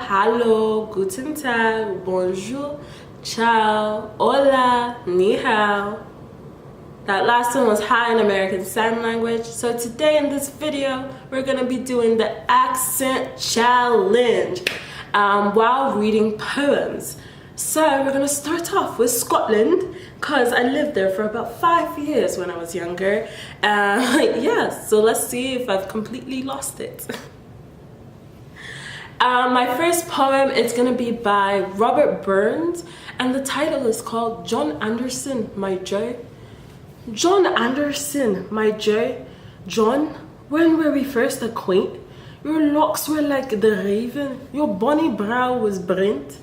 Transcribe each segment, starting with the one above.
Hello, guten tag, bonjour, ciao, hola, ni hao. That last one was hi in American Sign Language. So today in this video, we're gonna be doing the accent challenge while reading poems. So we're gonna start off with Scotland, because I lived there for about 5 years when I was younger. Yeah, so let's see if I've completely lost it. My first poem is going to be by Robert Burns, and the title is called John Anderson, My Joe. John Anderson, my Joe. John, when were we first acquainted? Your locks were like the raven, your bonny brow was brent,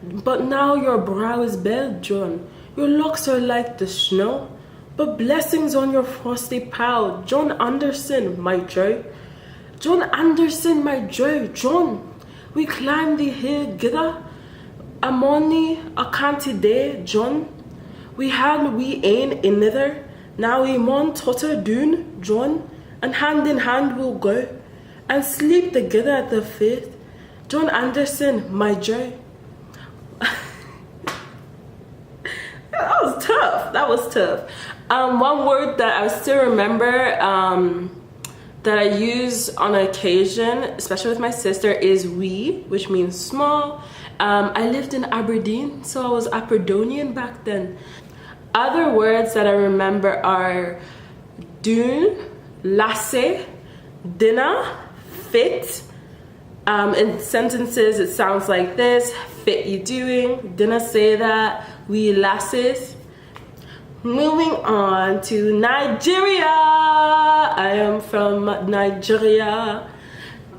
but now your brow is bare, John. Your locks are like the snow, but blessings on your frosty pow. John Anderson, my Joe. John Anderson, my Joe. John, we climbed the hill gither, a money, a canty day, John. We ain't another, now we mon totter doon, John, and hand in hand we'll go, and sleep together at the faith. John Anderson, my Joe. That was tough, that was tough. One word that I still remember, that I use on occasion, especially with my sister, is wee, which means small. I lived in Aberdeen, so I was Aberdonian back then. Other words that I remember are dune, lassie, dinner, fit. In sentences, it sounds like this: fit you doing, dinner say that, we lasses. Moving on to Nigeria. I am from Nigeria.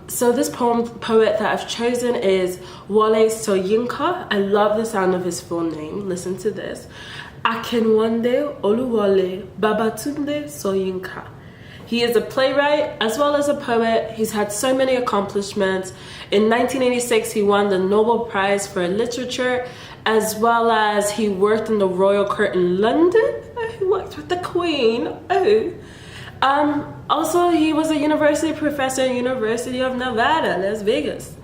So this poet that I've chosen is Wole Soyinka. I love the sound of his full name. Listen to this. Akinwande Oluwole Babatunde Soyinka. He is a playwright as well as a poet. He's had so many accomplishments. In 1986, he won the Nobel Prize for Literature, as well as he worked in the Royal Court in London. He worked with the Queen. Also, he was a university professor at University of Nevada, Las Vegas.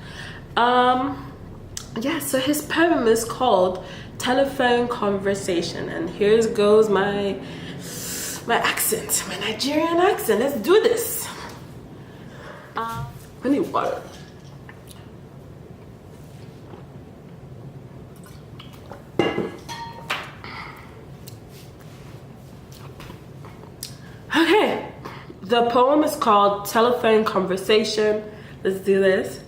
Yeah, so his poem is called Telephone Conversation, and here goes my accent, my Nigerian accent. Let's do this. I need water. Okay, the poem is called Telephone Conversation. Let's do this.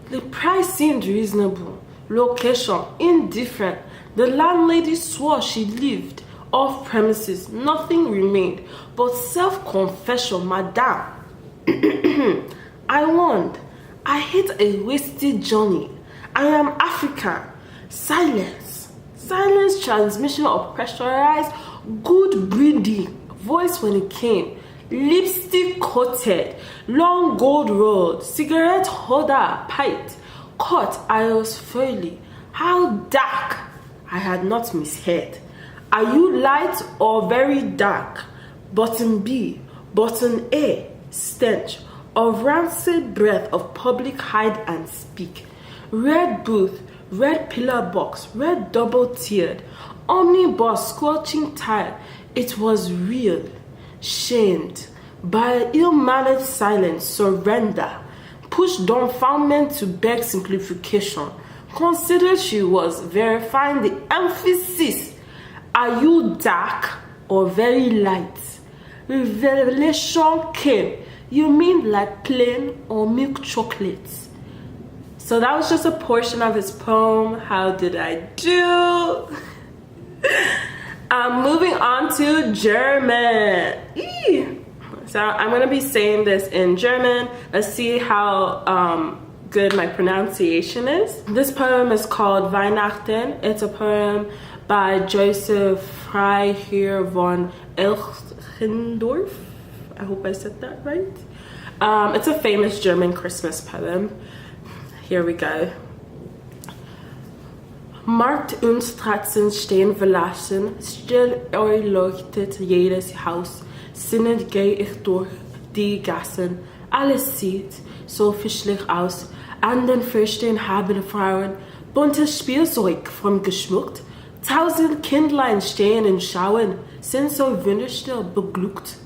The price seemed reasonable, location indifferent. The landlady swore she lived off premises. Nothing remained but self-confession, madame. I warned. I hate a wasted journey. I am African. Silence. Silence transmission of pressurized, good breeding voice when it came. Lipstick coated, long gold rolled, cigarette holder piped, caught I was folly. How dark! I had not misheard. Are you light or very dark? Button B, button A, stench of rancid breath of public hide and speak. Red booth, red pillar box, red double tiered, omnibus squelching tire. It was real. Shamed by ill-mannered silence, surrender, pushed dumbfoundment to beg simplification, considered she was verifying the emphasis. Are you dark or very light? Revelation came. You mean like plain or milk chocolate? So that was just a portion of his poem. How did I do? Moving on to German. So I'm going to be saying this in German. Let's see how good my pronunciation is. This poem is called Weihnachten. It's a poem by Joseph Freiherr von Elchendorf. I hope I said that right. It's a famous German Christmas poem. Here we go. Markt und Straßen stehen verlassen, still erleuchtet jedes Haus. Sinnend geh ich durch die Gassen, alles sieht so festlich aus. An den Fürsten haben Frauen buntes Spielzeug vom geschmückt. 1000 Kindlein stehen und schauen, sind so wunderstill beglückt.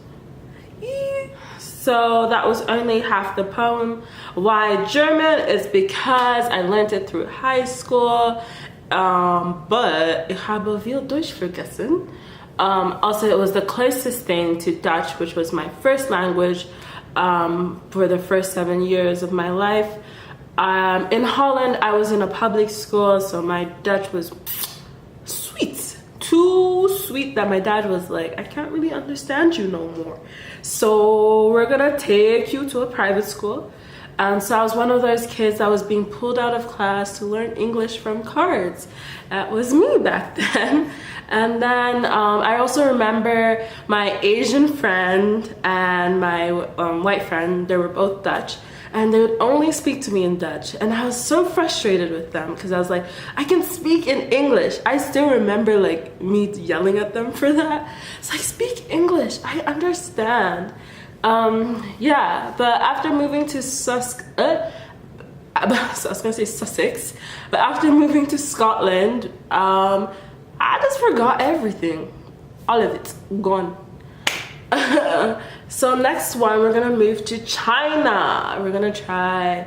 So that was only half the poem. Why German is because I learned it through high school. But ich habe viel Deutsch vergessen. Also, it was the closest thing to Dutch, which was my first language for the first 7 years of my life. In Holland, I was in a public school, so my Dutch was sweet. Too sweet that my dad was like, I can't really understand you no more. So we're gonna take you to a private school. So I was one of those kids that was being pulled out of class to learn English from cards. That was me back then. And then I also remember my Asian friend and my white friend, they were both Dutch, and they would only speak to me in Dutch. And I was so frustrated with them because I was like, I can speak in English. I still remember like me yelling at them for that. It's like, speak English, I understand. Yeah, but after moving to I was gonna say Sussex, but after moving to Scotland, I just forgot everything. All of it, gone. So next one, we're gonna move to China. We're gonna try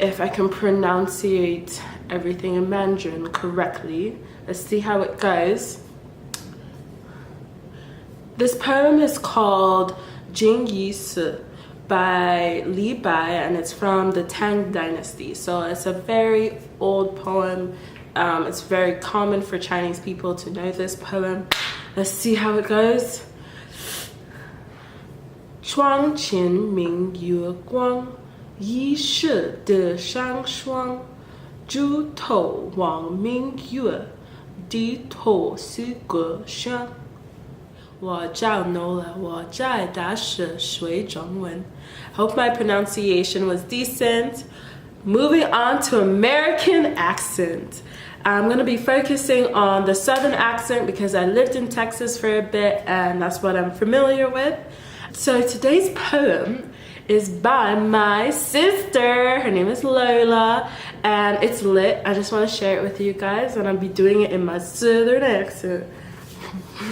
if I can pronunciate everything in Mandarin correctly. Let's see how it goes. This poem is called Jing Yi Si by Li Bai, and it's from the Tang Dynasty. So it's a very old poem. It's very common for Chinese people to know this poem. Let's see how it goes. 窗前明月光，疑是地上霜。枝头望明月，低头思故乡。我找到了我在大学学中文。Hope my pronunciation was decent. Moving on to American accent. I'm going to be focusing on the Southern accent because I lived in Texas for a bit and that's what I'm familiar with. So today's poem is by my sister. Her name is Lola and it's lit. I just want to share it with you guys and I'll be doing it in my Southern accent.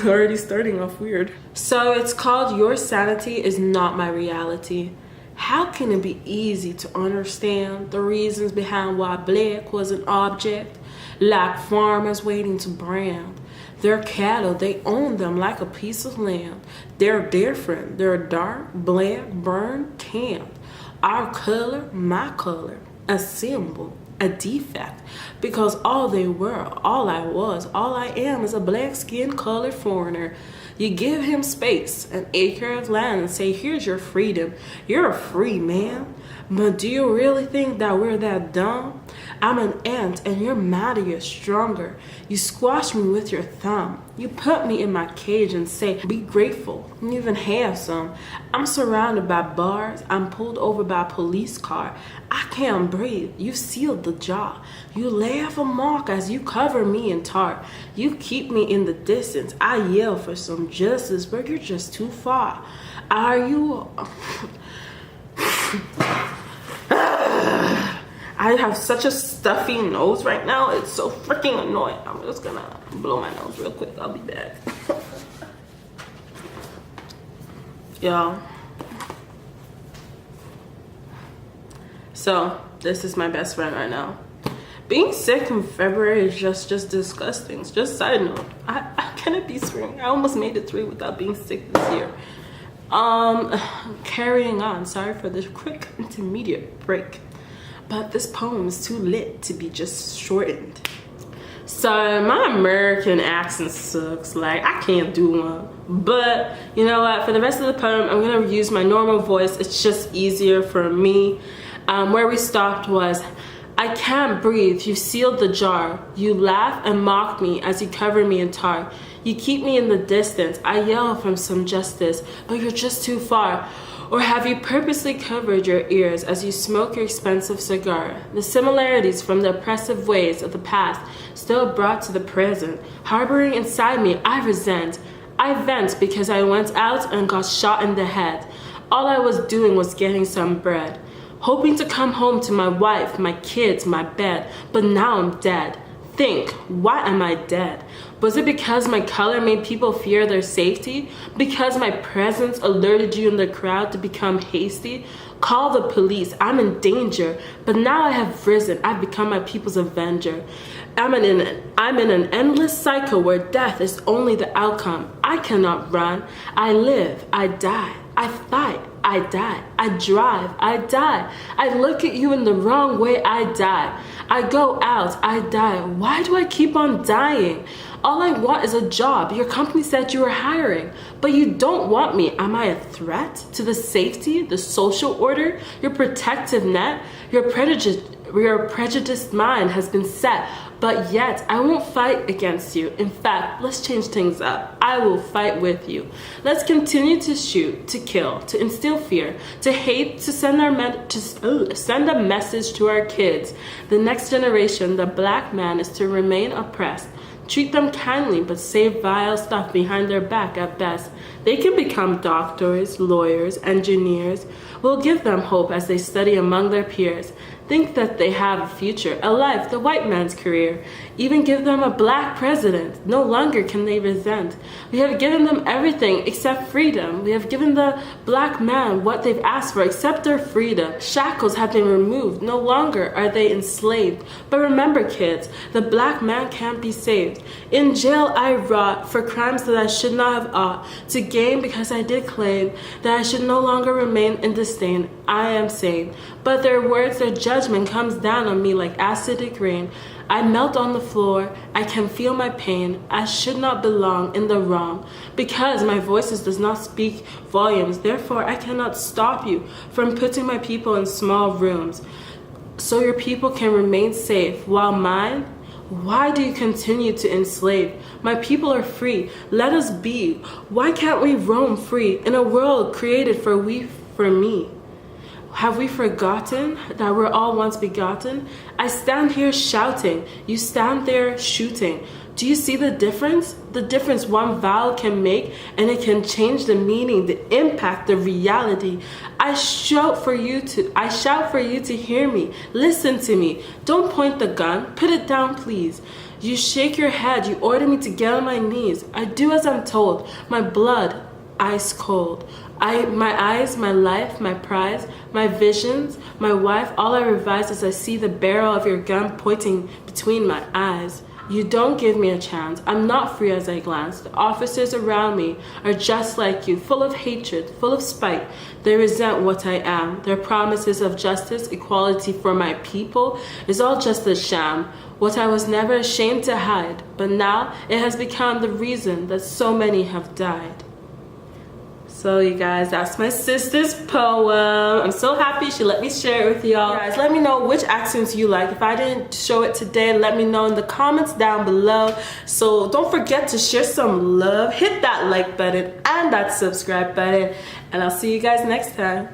Already starting off weird. So it's called Your Sanity Is Not My Reality. How can it be easy to understand the reasons behind why black was an object, like farmers waiting to brand? Their cattle, they own them like a piece of land. They're different. They're dark, black, burned, tanned. Our color, my color, a symbol, a defect. Because all they were, all I was, all I am is a black skin colored foreigner. You give him space, an acre of land, and say, here's your freedom. You're a free man. But do you really think that we're that dumb? I'm an ant and you're mightier, stronger. You squash me with your thumb. You put me in my cage and say, be grateful. You even have some. I'm surrounded by bars. I'm pulled over by a police car. I can't breathe. You sealed the jaw. You laugh a mock as you cover me in tar. You keep me in the distance. I yell for some justice, but you're just too far. Are you... I have such a stuffy nose right now. It's so freaking annoying. I'm just gonna blow my nose real quick. I'll be back. Y'all. So, this is my best friend right now. Being sick in February is just disgusting. It's just side note. I cannot be spring. I almost made it through without being sick this year. Carrying on. Sorry for this quick intermediate break. But this poem is too lit to be just shortened. So my American accent sucks. Like, I can't do one. But you know what? For the rest of the poem, I'm gonna use my normal voice. It's just easier for me. Where we stopped was, I can't breathe. You sealed the jar. You laugh and mock me as you cover me in tar. You keep me in the distance. I yell from some justice, but you're just too far. Or have you purposely covered your ears as you smoke your expensive cigar? The similarities from the oppressive ways of the past still brought to the present. Harboring inside me, I resent. I vent because I went out and got shot in the head. All I was doing was getting some bread. Hoping to come home to my wife, my kids, my bed. But now I'm dead. Think, why am I dead? Was it because my color made people fear their safety? Because my presence alerted you in the crowd to become hasty? Call the police, I'm in danger. But now I have risen, I've become my people's avenger. I'm in an endless cycle where death is only the outcome. I cannot run. I live, I die. I fight, I die. I drive, I die. I look at you in the wrong way, I die. I go out, I die. Why do I keep on dying? All I want is a job. Your company said you were hiring, but you don't want me. Am I a threat to the safety, the social order, your protective net? Your prejudiced mind has been set, but yet I won't fight against you. In fact, let's change things up. I will fight with you. Let's continue to shoot, to kill, to instill fear, to hate, to send a message to our kids. The next generation, the black man, is to remain oppressed. Treat them kindly, but say vile stuff behind their back at best. They can become doctors, lawyers, engineers. We'll give them hope as they study among their peers. Think that they have a future, a life, the white man's career. Even give them a black president. No longer can they resent. We have given them everything except freedom. We have given the black man what they've asked for except their freedom. Shackles have been removed. No longer are they enslaved. But remember, kids, the black man can't be saved. In jail I rot for crimes that I should not have ought to gain, because I did claim that I should no longer remain in disdain. I am sane. But their words, their judgment comes down on me like acidic rain. I melt on the floor, I can feel my pain. I should not belong in the wrong, because my voice does not speak volumes. Therefore, I cannot stop you from putting my people in small rooms, so your people can remain safe, while mine? Why do you continue to enslave? My people are free. Let us be. Why can't we roam free in a world created for me? Have we forgotten that we're all once begotten? I stand here shouting. You stand there shooting. Do you see the difference? The difference one vowel can make, and it can change the meaning, the impact, the reality. I shout for you to hear me. Listen to me. Don't point the gun. Put it down, please. You shake your head. You order me to get on my knees. I do as I'm told. My blood, ice cold. My eyes, my life, my prize, my visions, my wife, all I revise as I see the barrel of your gun pointing between my eyes. You don't give me a chance. I'm not free as I glance. The officers around me are just like you, full of hatred, full of spite. They resent what I am. Their promises of justice, equality for my people is all just a sham. What I was never ashamed to hide, but now it has become the reason that so many have died. So you guys, that's my sister's poem. I'm so happy she let me share it with y'all. Guys, let me know which accents you like. If I didn't show it today, let me know in the comments down below. So don't forget to share some love, hit that like button and that subscribe button, and I'll see you guys next time.